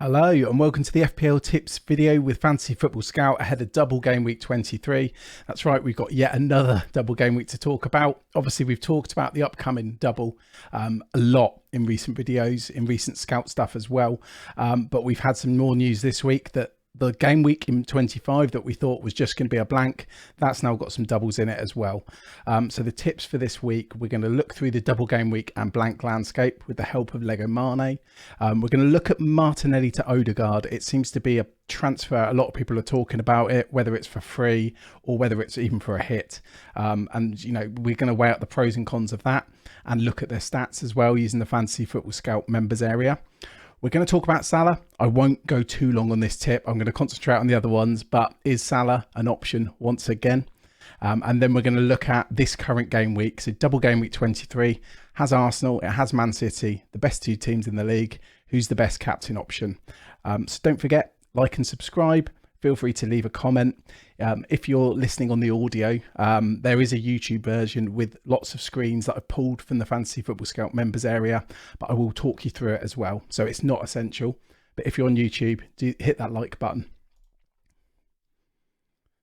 Hello and welcome to the FPL tips video with Fantasy Football Scout ahead of double game week 23. That's right, we've got yet another double game week to talk about. Obviously, we've talked about the upcoming double a lot in recent videos, in recent Scout stuff as well. But we've had some more news this week that the game week in 25 that we thought was just going to be a blank, that's now got some doubles in it as well. So the tips for this week, we're going to look through the double game week and blank landscape with the help of Lego Mane. We're going to look at Martinelli to Odegaard. It seems to be a transfer. A lot of people are talking about it, whether it's for free or whether it's even for a hit. And, you know, we're going to weigh out the pros and cons of that and look at their stats as well using the Fantasy Football Scout members area. We're going to talk about Salah. I won't go too long on this tip. I'm going to concentrate on the other ones, but is Salah an option once again? And then we're going to look at this current game week. So double game week 23 has Arsenal, it has Man City, the best two teams in the league. Who's the best captain option? So don't forget, like and subscribe. Feel free to leave a comment. If you're listening on the audio, there is a YouTube version with lots of screens that I've pulled from the Fantasy Football Scout members area, but I will talk you through it as well. So it's not essential, but if you're on YouTube, do hit that like button.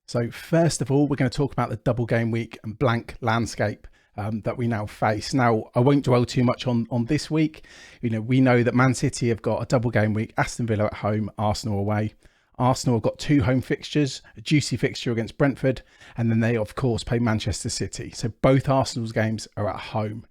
So first of all, we're going to talk about the double game week and blank landscape that we now face. Now, I won't dwell too much on this week. You know, we know that Man City have got a double game week, Aston Villa at home, Arsenal away. Arsenal have got two home fixtures, a juicy fixture against Brentford, and then they, of course, play Manchester City. So both Arsenal's games are at home.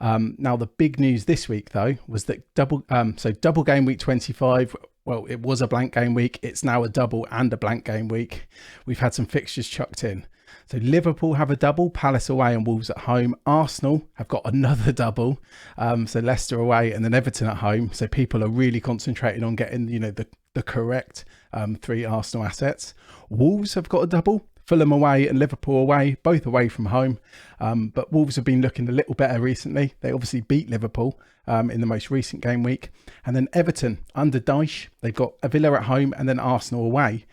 Now, the big news this week, though, was that double game week 25, well, it was a blank game week. It's now a double and a blank game week. We've had some fixtures chucked in. So Liverpool have a double, Palace away and Wolves at home. Arsenal have got another double, so Leicester away and then Everton at home. So people are really concentrating on getting, you know, the correct three Arsenal assets. Wolves have got a double, Fulham away and Liverpool away, both away from home. But Wolves have been looking a little better recently. They obviously beat Liverpool in the most recent game week. And then Everton under Dyche, they've got a Villa at home and then Arsenal away.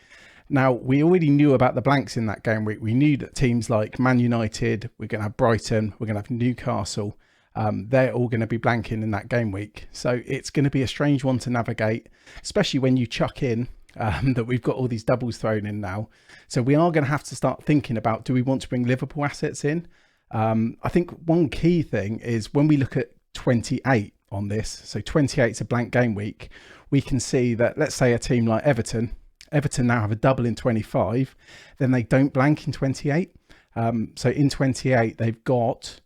Now, we already knew about the blanks in that game week. We knew that teams like Man United, we're going to have Brighton, we're going to have Newcastle. They're all going to be blanking in that game week. So it's going to be a strange one to navigate, especially when you chuck in that we've got all these doubles thrown in now. So we are going to have to start thinking about, do we want to bring Liverpool assets in? I think one key thing is when we look at 28 on this, so 28 is a blank game week, we can see that, let's say a team like Everton now have a double in 25, then they don't blank in 28. So in 28, they've got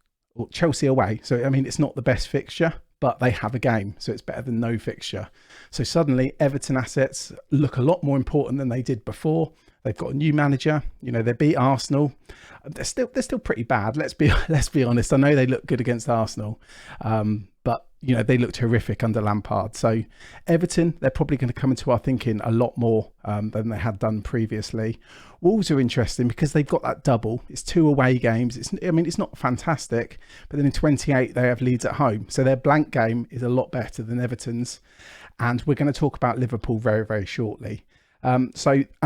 Chelsea away. So, I mean, it's not the best fixture, but they have a game. So it's better than no fixture. So suddenly Everton assets look a lot more important than they did before. They've got a new manager. You know, they beat Arsenal. They're still pretty bad. Let's be honest. I know they look good against Arsenal, but you know, they looked horrific under Lampard. So Everton, they're probably going to come into our thinking a lot more than they had done previously. Wolves are interesting because they've got that double. It's two away games. It's not fantastic, but then in 28 they have Leeds at home. So their blank game is a lot better than Everton's. And we're going to talk about Liverpool very, very shortly. And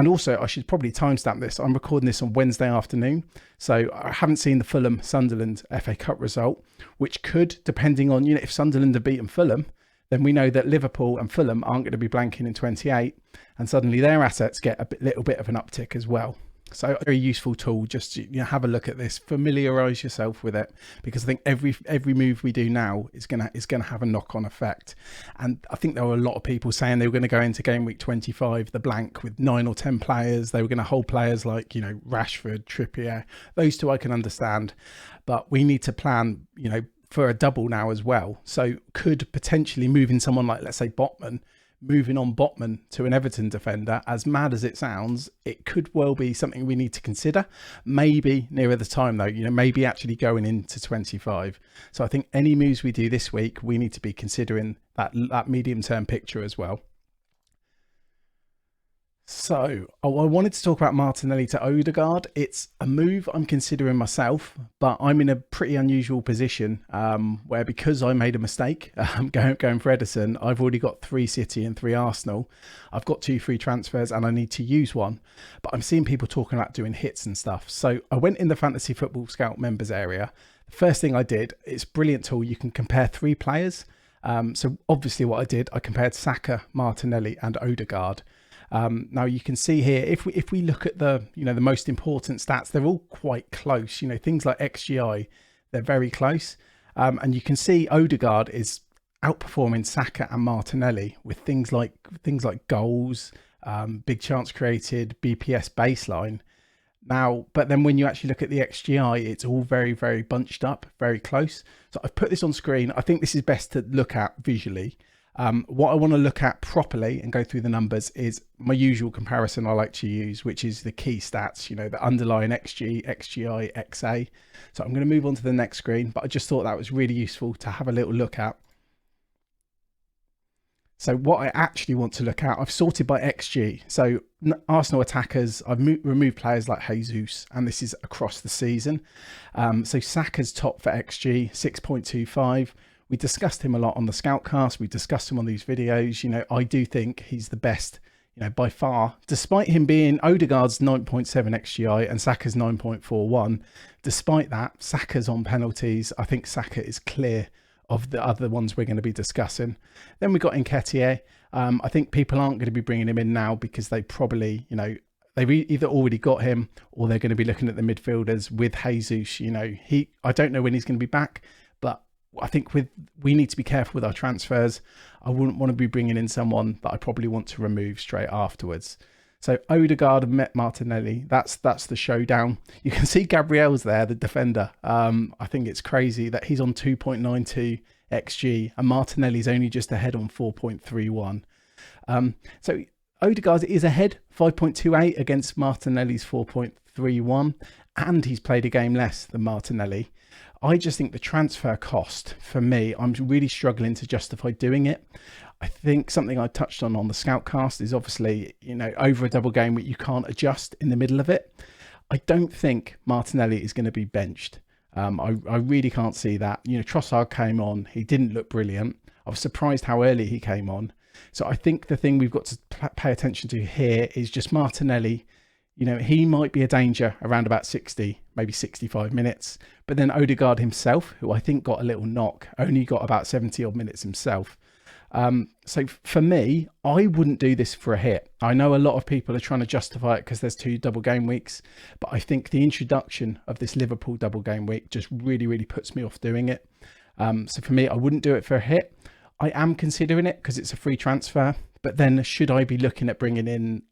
also I should probably timestamp this. I'm recording this on Wednesday afternoon. So I haven't seen the Fulham Sunderland FA Cup result, which could, depending on, you know, if Sunderland have beaten Fulham, then we know that Liverpool and Fulham aren't going to be blanking in 28 and suddenly their assets get a little bit of an uptick as well. So a very useful tool, just to, you know, have a look at this, familiarize yourself with it, because I think every move we do now is gonna have a knock-on effect. And I think there were a lot of people saying they were going to go into game week 25 the blank with 9 or 10 players. They were going to hold players like, you know, Rashford, Trippier. Those two I can understand, but we need to plan, you know, for a double now as well. So could potentially moving someone like, let's say, moving on Botman to an Everton defender, as mad as it sounds, it could well be something we need to consider, maybe nearer the time though, you know, maybe actually going into 25. So I think any moves we do this week, we need to be considering that medium-term picture as well. So I wanted to talk about Martinelli to Odegaard. It's a move I'm considering myself, but I'm in a pretty unusual position where, because I made a mistake going for Edison, I've already got 3 City and 3 Arsenal. I've got 2 free transfers and I need to use one, but I'm seeing people talking about doing hits and stuff. So I went in the Fantasy Football Scout members area. The first thing I did, it's a brilliant tool. You can compare 3 players So obviously what I did, I compared Saka, Martinelli and Odegaard. Now you can see here, if we look at the the most important stats, they're all quite close. Things like XGI, they're very close, and you can see Odegaard is outperforming Saka and Martinelli with things like goals, big chance created, BPS baseline. Now, but then when you actually look at the XGI, it's all very, very bunched up, very close. So I've put this on screen. I think this is best to look at visually. What I want to look at properly and go through the numbers is my usual comparison I like to use, which is the key stats, the underlying XG, XGI, XA. So I'm going to move on to the next screen, but I just thought that was really useful to have a little look at. So what I actually want to look at, I've sorted by XG. So Arsenal attackers, I've removed players like Jesus, and this is across the season. So Saka's top for XG, 6.25. We discussed him a lot on the Scoutcast. We discussed him on these videos. I do think he's the best, by far, despite him being Odegaard's 9.7 XGI and Saka's 9.41. Despite that, Saka's on penalties. I think Saka is clear of the other ones we're going to be discussing. Then we got Nketiah. I think people aren't going to be bringing him in now because they probably, they've either already got him or they're going to be looking at the midfielders with Jesus. I don't know when he's going to be back, but I think we need to be careful with our transfers. I wouldn't want to be bringing in someone that I probably want to remove straight afterwards. So Odegaard and Martinelli, that's the showdown. You can see Gabriel's there, the defender. I think it's crazy that he's on 2.92 XG and Martinelli's only just ahead on 4.31. So Odegaard is ahead, 5.28 against Martinelli's 4.31, and he's played a game less than Martinelli. I just think the transfer cost, for me, I'm really struggling to justify doing it. I think something I touched on the Scoutcast is obviously, over a double game week, you can't adjust in the middle of it. I don't think Martinelli is going to be benched. I really can't see that. Trossard came on. He didn't look brilliant. I was surprised how early he came on. So I think the thing we've got to pay attention to here is just Martinelli. He might be a danger around about 60, maybe 65 minutes. But then Odegaard himself, who I think got a little knock, only got about 70 odd minutes himself. So for me, I wouldn't do this for a hit. I know a lot of people are trying to justify it because there's 2 double game weeks, but I think the introduction of this Liverpool double game week just really, really puts me off doing it. So for me, I wouldn't do it for a hit. I am considering it because it's a free transfer, but then should I be looking at bringing in,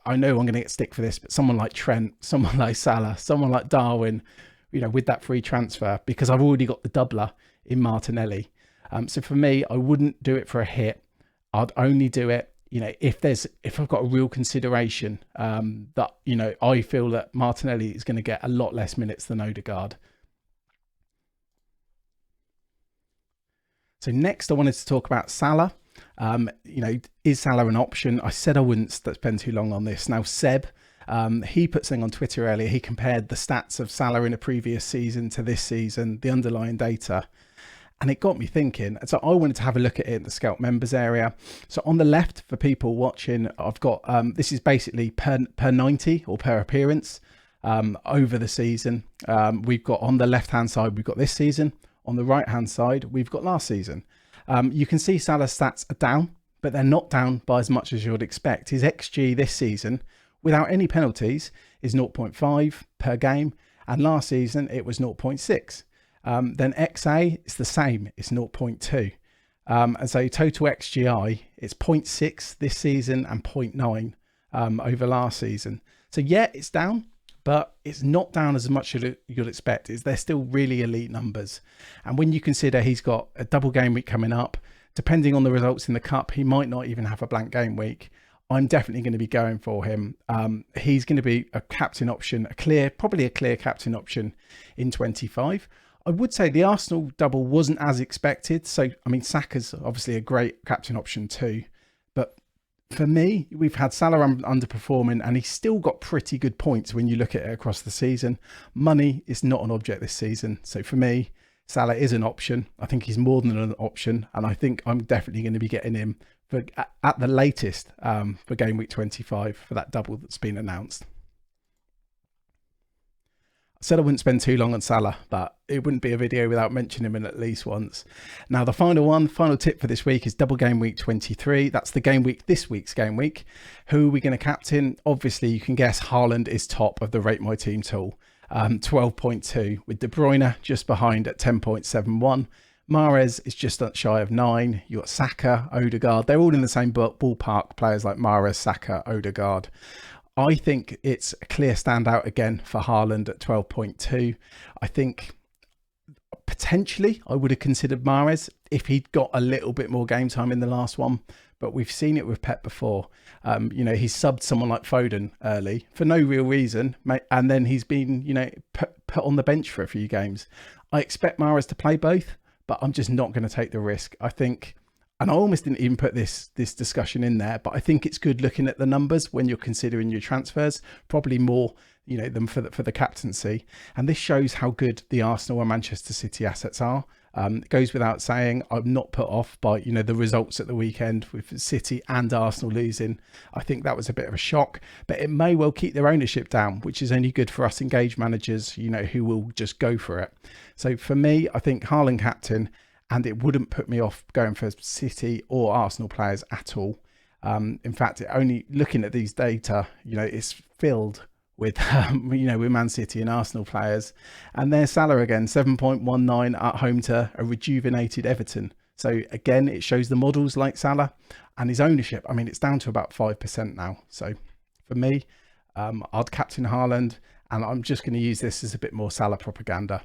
I know I'm going to get stick for this, but someone like Trent, someone like Salah, someone like Darwin, with that free transfer, because I've already got the doubler in Martinelli. So for me, I wouldn't do it for a hit. I'd only do it, if I've got a real consideration that, I feel that Martinelli is going to get a lot less minutes than Odegaard. So next I wanted to talk about Salah. Is Salah an option? I said I wouldn't spend too long on this. Now Seb, he put something on Twitter earlier. He compared the stats of Salah in a previous season to this season, the underlying data. And it got me thinking. So I wanted to have a look at it in the Scout members area. So on the left, for people watching, I've got, this is basically per 90 or per appearance over the season. We've got on the left-hand side, we've got this season. On the right-hand side, we've got last season. You can see Salah's stats are down, but they're not down by as much as you would expect. His XG this season, without any penalties, is 0.5 per game. And last season, it was 0.6. Then XA is the same, it's 0.2. And so total XGI, it's 0.6 this season and 0.9 over last season. So yeah, it's down, but it's not down as much as you'd expect. They're still really elite numbers. And when you consider he's got a double game week coming up, depending on the results in the cup, he might not even have a blank game week. I'm definitely going to be going for him. He's going to be a captain option, probably a clear captain option in 25. I would say the Arsenal double wasn't as expected. So, I mean, Saka's obviously a great captain option too. But for me, we've had Salah underperforming and he's still got pretty good points when you look at it across the season. Money is not an object this season. So for me, Salah is an option. I think he's more than an option. And I think I'm definitely going to be getting him for, at the latest for game week 25 for that double that's been announced. Said I wouldn't spend too long on Salah, but it wouldn't be a video without mentioning him at least once. Now, the final tip for this week is double game week 23. That's the game week, this week's game week. Who are we going to captain? Obviously, you can guess Haaland is top of the Rate My Team tool, 12.2, with De Bruyne just behind at 10.71. Mahrez is just shy of 9. You got Saka, Odegaard. They're all in the same ballpark, players like Mahrez, Saka, Odegaard. I think it's a clear standout again for Haaland at 12.2. I think potentially I would have considered Mahrez if he'd got a little bit more game time in the last one. But we've seen it with Pep before. He's subbed someone like Foden early for no real reason. And then he's been, put on the bench for a few games. I expect Mahrez to play both, but I'm just not going to take the risk. I think... And I almost didn't even put this discussion in there, but I think it's good looking at the numbers when you're considering your transfers, probably more, than for the captaincy. And this shows how good the Arsenal and Manchester City assets are. It goes without saying, I'm not put off by, the results at the weekend with City and Arsenal losing. I think that was a bit of a shock, but it may well keep their ownership down, which is only good for us engaged managers, who will just go for it. So for me, I think Haaland captain, and it wouldn't put me off going for City or Arsenal players at all. In fact, only looking at these data, it's filled with, with Man City and Arsenal players. And there's Salah again, 7.19 at home to a rejuvenated Everton. So again, it shows the models like Salah and his ownership. I mean, it's down to about 5% now. So for me, I'd captain Haaland, and I'm just going to use this as a bit more Salah propaganda.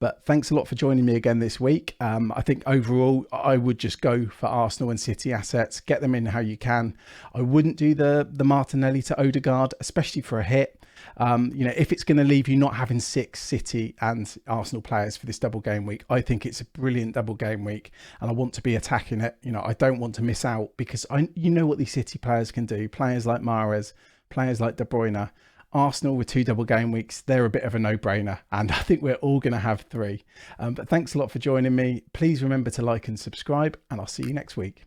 But thanks a lot for joining me again this week. I think overall, I would just go for Arsenal and City assets. Get them in how you can. I wouldn't do the Martinelli to Odegaard, especially for a hit. If it's going to leave you not having 6 City and Arsenal players for this double game week, I think it's a brilliant double game week, and I want to be attacking it. I don't want to miss out, because what these City players can do. Players like Mahrez, players like De Bruyne. Arsenal with 2 double game weeks, they're a bit of a no-brainer, and I think we're all going to have 3. But thanks a lot for joining me. Please remember to like and subscribe, and I'll see you next week.